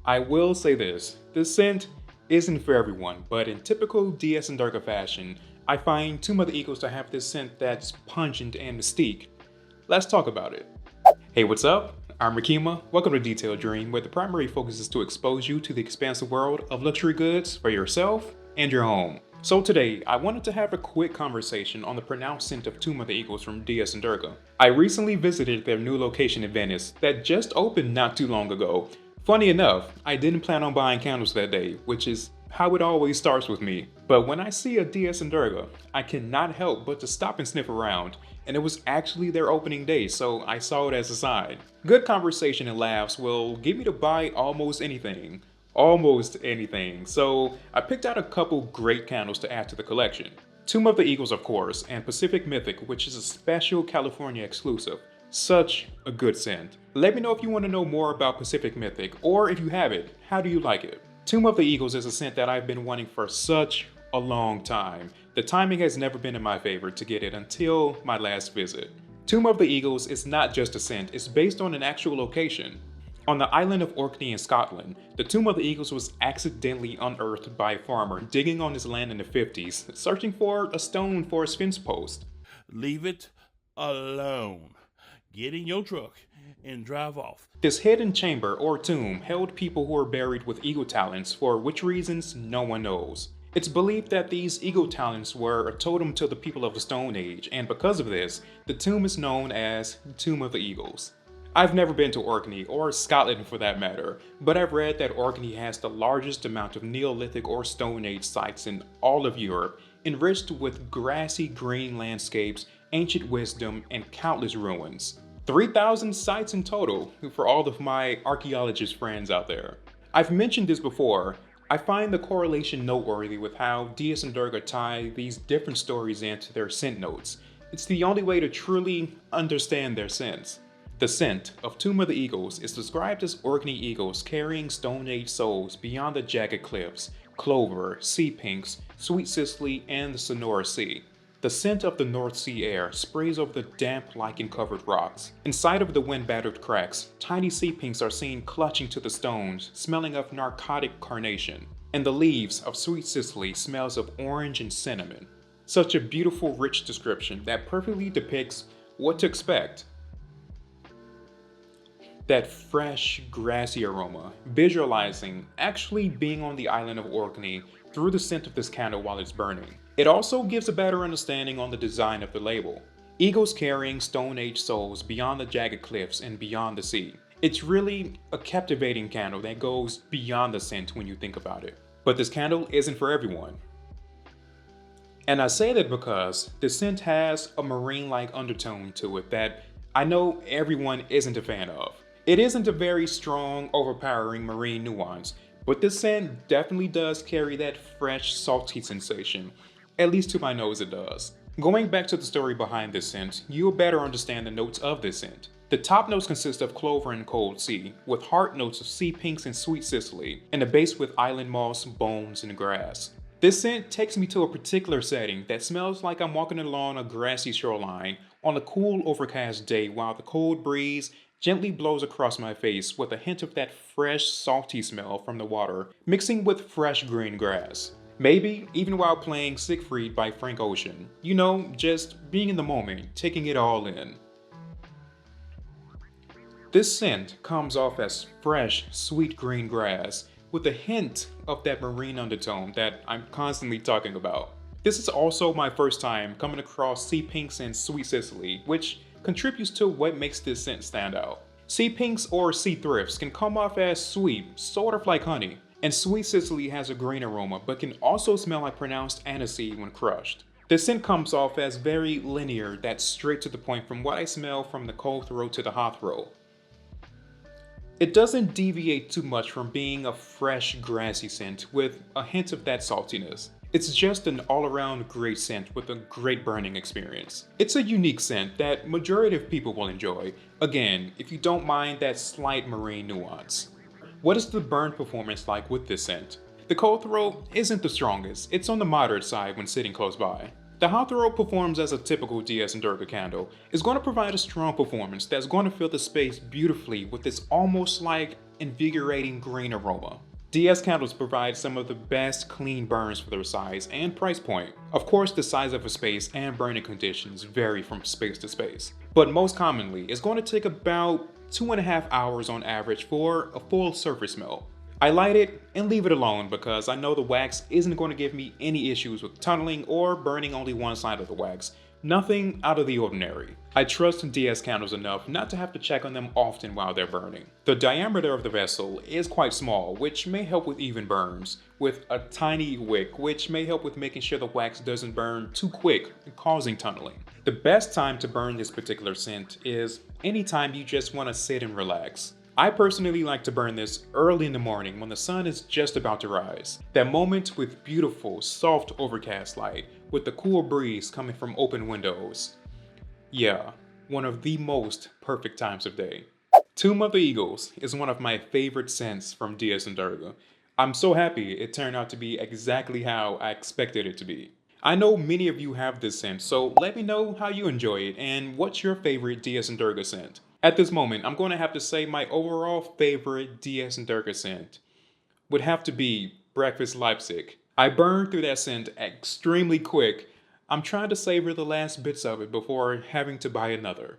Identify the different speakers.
Speaker 1: I will say this scent isn't for everyone, but in typical DS and Durga fashion, I find Tomb of the Eagles to have this scent that's pungent and mystique. Let's talk about it. Hey, what's up? I'm Rekeema. Welcome to Detailed Dream, where the primary focus is to expose you to the expansive world of luxury goods for yourself and your home. So today, I wanted to have a quick conversation on the pronounced scent of Tomb of the Eagles from DS and Durga. I recently visited their new location in Venice that just opened not too long ago. Funny enough, I didn't plan on buying candles that day, which is how it always starts with me. But when I see a DS and Durga, I cannot help but to stop and sniff around, and it was actually their opening day, so I saw it as a sign. Good conversation and laughs will get me to buy almost anything. Almost anything. So I picked out a couple great candles to add to the collection. Tomb of the Eagles, of course, and Pacific Mythic, which is a special California exclusive. Such a good scent. Let me know if you want to know more about Pacific Mythic, or if you have it, how do you like it? Tomb of the Eagles is a scent that I've been wanting for such a long time. The timing has never been in my favor to get it until my last visit. Tomb of the Eagles is not just a scent, it's based on an actual location. On the island of Orkney in Scotland, the Tomb of the Eagles was accidentally unearthed by a farmer digging on his land in the 50s, searching for a stone for his fence post.
Speaker 2: Leave it alone. Get in your truck and drive off.
Speaker 1: This hidden chamber or tomb held people who were buried with eagle talents, for which reasons no one knows. It's believed that these eagle talents were a totem to the people of the Stone Age, and because of this, the tomb is known as Tomb of the Eagles. I've never been to Orkney, or Scotland for that matter, but I've read that Orkney has the largest amount of Neolithic or Stone Age sites in all of Europe, enriched with grassy green landscapes, ancient wisdom, and countless ruins. 3,000 sites in total for all of my archaeologist friends out there. I've mentioned this before. I find the correlation noteworthy with how DS and Durga tie these different stories into their scent notes. It's the only way to truly understand their scents. The scent of Tomb of the Eagles is described as Orkney eagles carrying Stone Age souls beyond the jagged cliffs, clover, sea pinks, sweet Sicily, and the Sonora Sea. The scent of the North Sea air sprays over the damp lichen-covered rocks. Inside of the wind-battered cracks, tiny sea pinks are seen clutching to the stones, smelling of narcotic carnation. And the leaves of sweet Sicily smells of orange and cinnamon. Such a beautiful, rich description that perfectly depicts what to expect. That fresh, grassy aroma, visualizing actually being on the island of Orkney through the scent of this candle while it's burning. It also gives a better understanding on the design of the label. Eagles carrying Stone Age souls beyond the jagged cliffs and beyond the sea. It's really a captivating candle that goes beyond the scent when you think about it. But this candle isn't for everyone. And I say that because the scent has a marine-like undertone to it that I know everyone isn't a fan of. It isn't a very strong, overpowering marine nuance, but this scent definitely does carry that fresh, salty sensation. At least to my nose it does. Going back to the story behind this scent, you'll better understand the notes of this scent. The top notes consist of clover and cold sea, with heart notes of sea pinks and sweet Sicily, and a base with island moss, bones, and grass. This scent takes me to a particular setting that smells like I'm walking along a grassy shoreline on a cool, overcast day while the cold breeze gently blows across my face with a hint of that fresh, salty smell from the water, mixing with fresh green grass. Maybe even while playing Siegfried by Frank Ocean. You know, just being in the moment, taking it all in. This scent comes off as fresh, sweet green grass with a hint of that marine undertone that I'm constantly talking about. This is also my first time coming across sea pinks and sweet Sicily, which contributes to what makes this scent stand out. Sea pinks or sea thrifts can come off as sweet, sort of like honey, and sweet Sicily has a green aroma but can also smell like pronounced aniseed when crushed. The scent comes off as very linear, that's straight to the point from what I smell from the cold throat to the hot throat. It doesn't deviate too much from being a fresh, grassy scent with a hint of that saltiness. It's just an all-around great scent with a great burning experience. It's a unique scent that majority of people will enjoy, again, if you don't mind that slight marine nuance. What is the burn performance like with this scent? The cold throat isn't the strongest, it's on the moderate side when sitting close by. The hot throat performs as a typical DS and Durga candle. It's going to provide a strong performance that's going to fill the space beautifully with this almost like invigorating green aroma. DS candles provide some of the best clean burns for their size and price point. Of course, the size of a space and burning conditions vary from space to space, but most commonly, it's going to take about 2.5 hours on average for a full surface melt. I light it and leave it alone because I know the wax isn't going to give me any issues with tunneling or burning only one side of the wax. Nothing out of the ordinary. I trust DS candles enough not to have to check on them often while they're burning. The diameter of the vessel is quite small, which may help with even burns, with a tiny wick, which may help with making sure the wax doesn't burn too quick, causing tunneling. The best time to burn this particular scent is anytime you just want to sit and relax. I personally like to burn this early in the morning when the sun is just about to rise. That moment with beautiful, soft overcast light, with the cool breeze coming from open windows. Yeah, one of the most perfect times of day. Tomb of the Eagles is one of my favorite scents from DS and Durga. I'm so happy it turned out to be exactly how I expected it to be. I know many of you have this scent, so let me know how you enjoy it and what's your favorite DS and Durga scent. At this moment, I'm going to have to say my overall favorite DS and Durga scent would have to be Breakfast Leipzig. I burned through that scent extremely quick. I'm trying to savor the last bits of it before having to buy another.